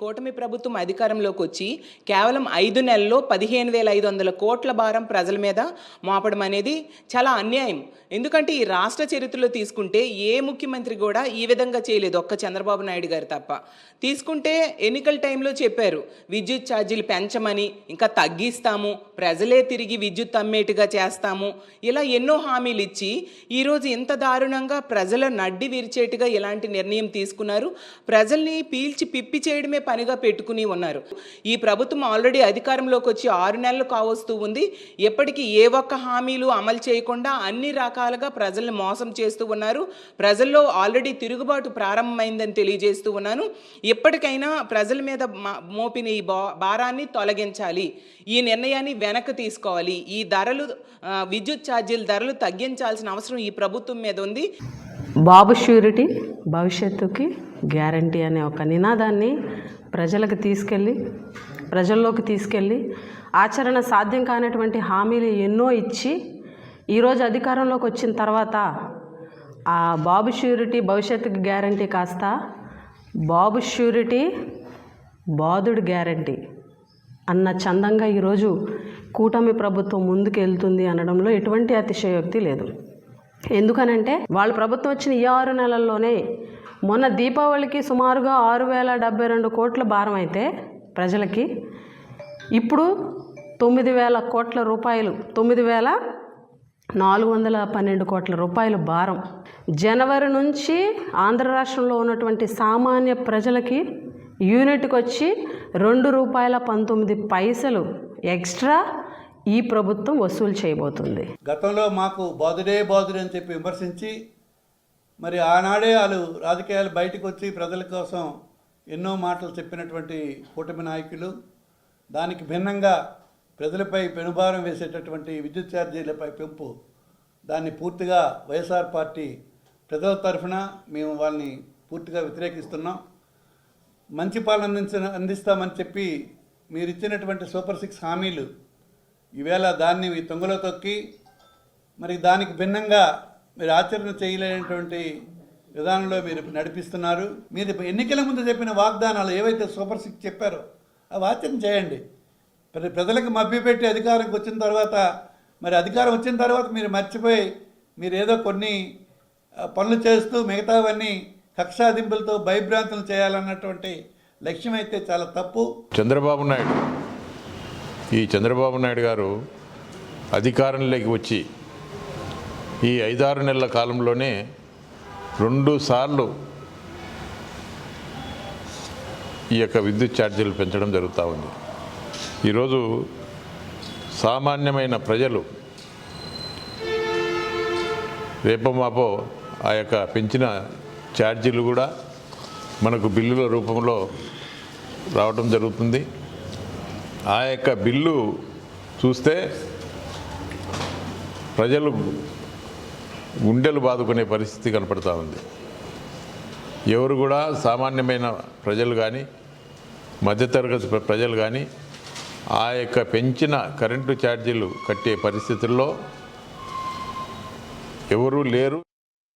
కూటమి ప్రభుత్వం అధికారంలోకి వచ్చి కేవలం 5 నెలల్లో 15,500 కోట్ల భారం ప్రజల మీద మోపడం అనేది చాలా అన్యాయం. ఎందుకంటే ఈ రాష్ట్ర చరిత్రలో తీసుకుంటే ఏ ముఖ్యమంత్రి కూడా ఈ విధంగా చేయలేదు, ఒక్క చంద్రబాబు నాయుడు గారు తప్ప. తీసుకుంటే ఎన్నికల టైంలో చెప్పారు విద్యుత్ ఛార్జీలు పెంచమని, ఇంకా తగ్గిస్తాము, ప్రజలే తిరిగి విద్యుత్ అమ్మేట్టుగా చేస్తాము, ఇలా ఎన్నో హామీలు ఇచ్చి ఈరోజు ఇంత దారుణంగా ప్రజల నడ్డి విరిచేట్టుగా ఇలాంటి నిర్ణయం తీసుకున్నారు. ప్రజల్ని పీల్చి పిప్పి చేయడమే పనిగా పెట్టుకుని ఉన్నారు. ఈ ప్రభుత్వం ఆల్రెడీ అధికారంలోకి వచ్చి 6 నెలలు కావస్తూ ఉంది. ఎప్పటికీ ఏ ఒక్క హామీలు అమలు చేయకుండా అన్ని రకాలుగా ప్రజల్ని మోసం చేస్తూ ఉన్నారు. ప్రజల్లో ఆల్రెడీ తిరుగుబాటు ప్రారంభమైందని తెలియజేస్తూ ఉన్నాను. ఎప్పటికైనా ప్రజల మీద మోపిన ఈ భారాన్ని తొలగించాలి, ఈ నిర్ణయాన్ని వెనక్కి తీసుకోవాలి. ఈ ధరలు, విద్యుత్ ఛార్జీల ధరలు తగ్గించాల్సిన అవసరం ఈ ప్రభుత్వం మీద ఉంది. బాబు ష్యూరిటీ భవిష్యత్తుకి గ్యారంటీ అనే ఒక నినాదాన్ని ప్రజల్లోకి తీసుకెళ్ళి ఆచరణ సాధ్యం కానటువంటి హామీలు ఎన్నో ఇచ్చి ఈరోజు అధికారంలోకి వచ్చిన తర్వాత ఆ బాబు ష్యూరిటీ భవిష్యత్తుకి గ్యారంటీ కాస్త బాబు ష్యూరిటీ బాధుడు గ్యారంటీ అన్న చందంగా ఈరోజు కూటమి ప్రభుత్వం ముందుకు వెళ్తుంది అనడంలో ఎటువంటి అతిశయోక్తి లేదు. ఎందుకనంటే వాళ్ళ ప్రభుత్వం వచ్చిన ఈ 6 నెలల్లోనే మొన్న దీపావళికి సుమారుగా 6,072 కోట్ల భారం అయితే ప్రజలకి, ఇప్పుడు 9,000 కోట్ల రూపాయలు, 9,412 కోట్ల రూపాయలు భారం. జనవరి నుంచి ఆంధ్ర రాష్ట్రంలో ఉన్నటువంటి సామాన్య ప్రజలకి యూనిట్కి వచ్చి ₹2.19 ఎక్స్ట్రా ఈ ప్రభుత్వం వసూలు చేయబోతుంది. గతంలో మాకు బాధుడే అని చెప్పి విమర్శించి, మరి ఆనాడే వాళ్ళు రాజకీయాలు బయటకు వచ్చి ప్రజల కోసం ఎన్నో మాటలు చెప్పినటువంటి కూటమి నాయకులు, దానికి భిన్నంగా ప్రజలపై పెనుభారం వేసేటటువంటి విద్యుత్ ఛార్జీలపై పెంపు, దాన్ని పూర్తిగా వైఎస్ఆర్ పార్టీ ప్రజల తరఫున మేము వాళ్ళని పూర్తిగా వ్యతిరేకిస్తున్నాం. మంచి పాలన అందిస్తామని చెప్పి మీరు ఇచ్చినటువంటి సూపర్ 6 హామీలు ఈవేళ దాన్ని తొంగలో తొక్కి, మరి దానికి భిన్నంగా మీరు ఆచరణ చేయలేనటువంటి విధానంలో మీరు నడిపిస్తున్నారు. మీరు ఎన్నికల ముందు చెప్పిన వాగ్దానాలు ఏవైతే సూపర్ 6 చెప్పారో అవి ఆచరణ చేయండి. ప్రజలకు మభ్యపెట్టి అధికారంకి వచ్చిన తర్వాత, మరి అధికారం వచ్చిన తర్వాత మీరు మర్చిపోయి మీరు ఏదో కొన్ని పనులు చేస్తూ మిగతావన్నీ కక్షాదింపులతో భయభ్రాంతులు చేయాలన్నటువంటి లక్ష్యం అయితే చాలా తప్పు. చంద్రబాబు నాయుడు గారు అధికారంలోకి వచ్చి ఈ 5-6 నెలల కాలంలోనే 2 సార్లు ఈ యొక్క విద్యుత్ ఛార్జీలు పెంచడం జరుగుతూ ఉంది. ఈరోజు సామాన్యమైన ప్రజలు రేపమాపో ఆ యొక్క పెంచిన ఛార్జీలు కూడా మనకు బిల్లుల రూపంలో రావడం జరుగుతుంది. ఆ యొక్క బిల్లు చూస్తే ప్రజలు గుండెలు బాదుకునే పరిస్థితి కనపడుతూ ఉంది. ఎవరు కూడా సామాన్యమైన ప్రజలు కానీ, మధ్యతరగతి ప్రజలు కానీ ఆ యొక్క పెంచిన కరెంటు ఛార్జీలు కట్టే పరిస్థితుల్లో ఎవరూ లేరు.